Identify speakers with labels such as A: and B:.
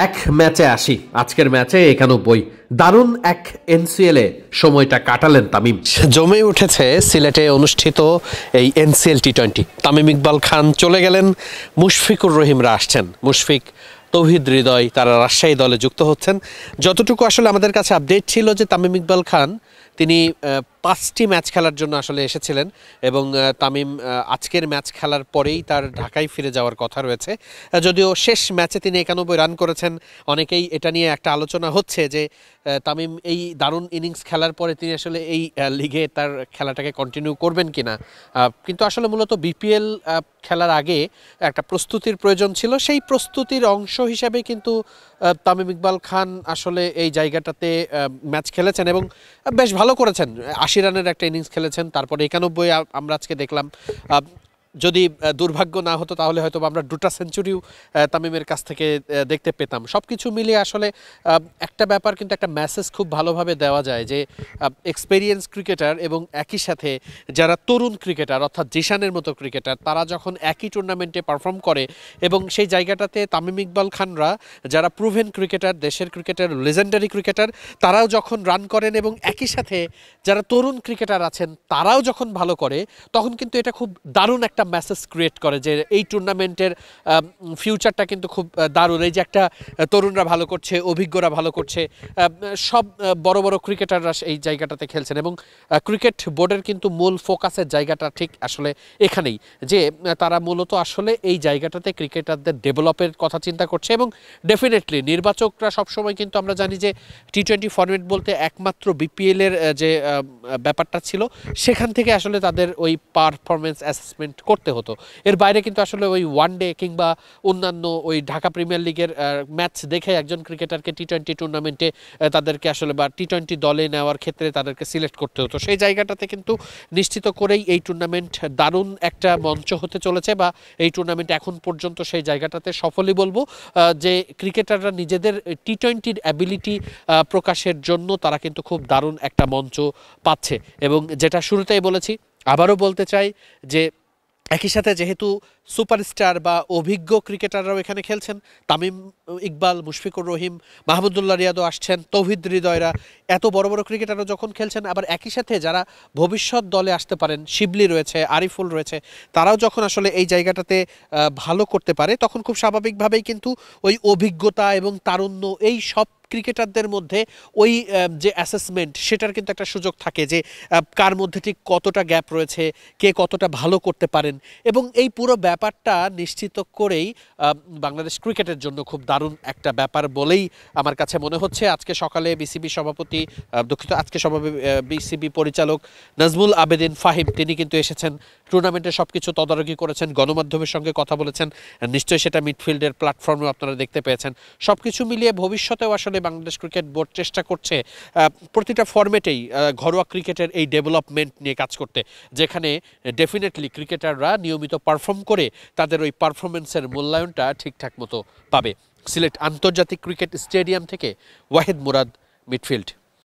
A: এক ম্যাচে আসি, আজকের ম্যাচে 91 দারুণ এক এনসিএলে সময়টা কাটালেন তামিম।
B: জমে উঠেছে সিলেটে অনুষ্ঠিত এই এনসিএল টি20। তামিম ইকবাল খান চলে গেলেন, মুশফিকুর রহিমরা আসছেন। মুশফিক, তৌহিদ হৃদয় তারা রাজশাহী দলে যুক্ত হচ্ছেন। যতটুকু আসলে আমাদের কাছে আপডেট ছিল যে তামিম ইকবাল খান তিনি 5টি ম্যাচ খেলার জন্য আসলে এসেছিলেন এবং তামিম আজকের ম্যাচ খেলার পরেই তার ঢাকায় ফিরে যাওয়ার কথা রয়েছে। যদিও শেষ ম্যাচে তিনি 91 রান করেছেন, অনেকেই এটা নিয়ে একটা আলোচনা হচ্ছে যে তামিম এই দারুণ ইনিংস খেলার পরে তিনি আসলে এই লিগে তার খেলাটাকে কন্টিনিউ করবেন কিনা। কিন্তু আসলে মূলত বিপিএল খেলার আগে একটা প্রস্তুতির প্রয়োজন ছিল, সেই প্রস্তুতির অংশ হিসাবে কিন্তু তামিম ইকবাল খান আসলে এই জায়গাটাতে ম্যাচ খেলেছেন এবং বেশ ভালো করেছেন। 80 রানের একটা ইনিংস খেলেছেন, তারপরে 91 আমরা আজকে দেখলাম। যদি দুর্ভাগ্য না হতো তাহলে হয়তো আমরা 2টা সেঞ্চুরিও তামিমের কাছ থেকে দেখতে পেতাম। সব কিছু মিলিয়ে আসলে একটা ব্যাপার কিন্তু একটা মেসেজ খুব ভালোভাবে দেওয়া যায় যে এক্সপেরিয়েন্স ক্রিকেটার এবং একই সাথে যারা তরুণ ক্রিকেটার অর্থাৎ জিশানের মতো ক্রিকেটার তারা যখন একই টুর্নামেন্টে পারফর্ম করে এবং সেই জায়গাটাতে তামিম ইকবাল খানরা যারা প্রুভেন ক্রিকেটার, দেশের ক্রিকেটার, লেজেন্ডারি ক্রিকেটার, তারাও যখন রান করেন এবং একই সাথে যারা তরুণ ক্রিকেটার আছেন তারাও যখন ভালো করে, তখন কিন্তু এটা খুব দারুণ একটা মেসেজ ক্রিয়েট করে যে এই টুর্নামেন্টের ফিউচারটা কিন্তু খুব দারুণ। এই যে একটা তরুণরা ভালো করছে, অভিজ্ঞরা ভালো করছে, সব বড় বড় ক্রিকেটাররা এই জায়গাটাতে খেলছেন এবং ক্রিকেট বোর্ডের কিন্তু মূল ফোকাসের জায়গাটা ঠিক আসলে এখানেই, যে তারা মূলত আসলে এই জায়গাটাতে ক্রিকেটারদের ডেভেলপের কথা চিন্তা করছে এবং ডেফিনেটলি নির্বাচকরা সবসময় কিন্তু আমরা জানি যে টি20 ফরম্যাট বলতে একমাত্র বিপিএলের যে ব্যাপারটা ছিল সেখান থেকে আসলে তাদের ওই পারফরমেন্স অ্যাসেসমেন্ট করতে হতো। এর বাইরে কিন্তু আসলে ওই ওয়ানডে কিংবা অন্যান্য ওই ঢাকা প্রিমিয়ার লিগের ম্যাচ দেখে একজন ক্রিকেটারকে টি20 টুর্নামেন্টে তাদেরকে আসলে বা টি20 দলে নেওয়ার ক্ষেত্রে তাদেরকে সিলেক্ট করতে হতো। সেই জায়গাটাতে কিন্তু নিশ্চিত করেই এই টুর্নামেন্ট দারুণ একটা মঞ্চ হতে চলেছে বা এই টুর্নামেন্ট এখন পর্যন্ত সেই জায়গাটাতে সফলই বলবো যে ক্রিকেটাররা নিজেদের টি20-র অ্যাবিলিটি প্রকাশের জন্য তারা কিন্তু খুব দারুণ একটা মঞ্চ পাচ্ছে এবং যেটা শুরুতেই বলেছি আবারও বলতে চাই যে একই সাথে যেহেতু সুপারস্টার বা অভিজ্ঞ ক্রিকেটাররাও এখানে খেলছেন, তামিম ইকবাল, মুশফিকুর রহিম, মাহমুদুল্লাহ রিয়াদও আসছেন, তৌহিদ হৃদয়রা, এত বড় বড় ক্রিকেটাররা যখন খেলছেন, আবার একই সাথে যারা ভবিষ্যৎ দলে আসতে পারেন, শিবলি রয়েছে, আরিফুল রয়েছে, তারাও যখন আসলে এই জায়গাটাতে ভালো করতে পারে তখন খুব স্বাভাবিকভাবেই কিন্তু ওই অভিজ্ঞতা এবং তারুণ্য এই সব ক্রিকেটারদের মধ্যে ওই যে অ্যাসেসমেন্ট সেটার কিন্তু একটা সুযোগ থাকে যে কার মধ্যে ঠিক কতটা গ্যাপ রয়েছে, কে কতটা ভালো করতে পারেন এবং এই পুরো ব্যাপারটা নিশ্চিত করেই বাংলাদেশ ক্রিকেটের জন্য খুব দারুণ একটা ব্যাপার বলেই আমার কাছে মনে হচ্ছে। আজকে সকালে বিসিবি সভাপতি আজকে বিসিবি পরিচালক নাজমুল আবেদিন ফাহিম তিনি কিন্তু এসেছেন, টুর্নামেন্টের সব কিছু তদারকি করেছেন, গণমাধ্যমের সঙ্গে কথা বলেছেন, নিশ্চয়ই সেটা মিডফিল্ডের প্ল্যাটফর্মেও আপনারা দেখতে পেয়েছেন। সব কিছু মিলিয়ে ভবিষ্যতেও আসলে বাংলাদেশ ক্রিকেট বোর্ড চেষ্টা করছে প্রতিটা ফরম্যাটেই ঘরোয়া ক্রিকেটের এই ডেভেলপমেন্ট নিয়ে কাজ করতে, যেখানে ডেফিনেটলি ক্রিকেটাররা নিয়মিত পারফর্ম করে তাদের ওই পারফরমেন্সের মূল্যায়নটা ঠিকঠাক মতো পাবে। সিলেট আন্তর্জাতিক ক্রিকেট স্টেডিয়াম থেকে ওয়াহিদ মুরাদ, মিডফিল্ড।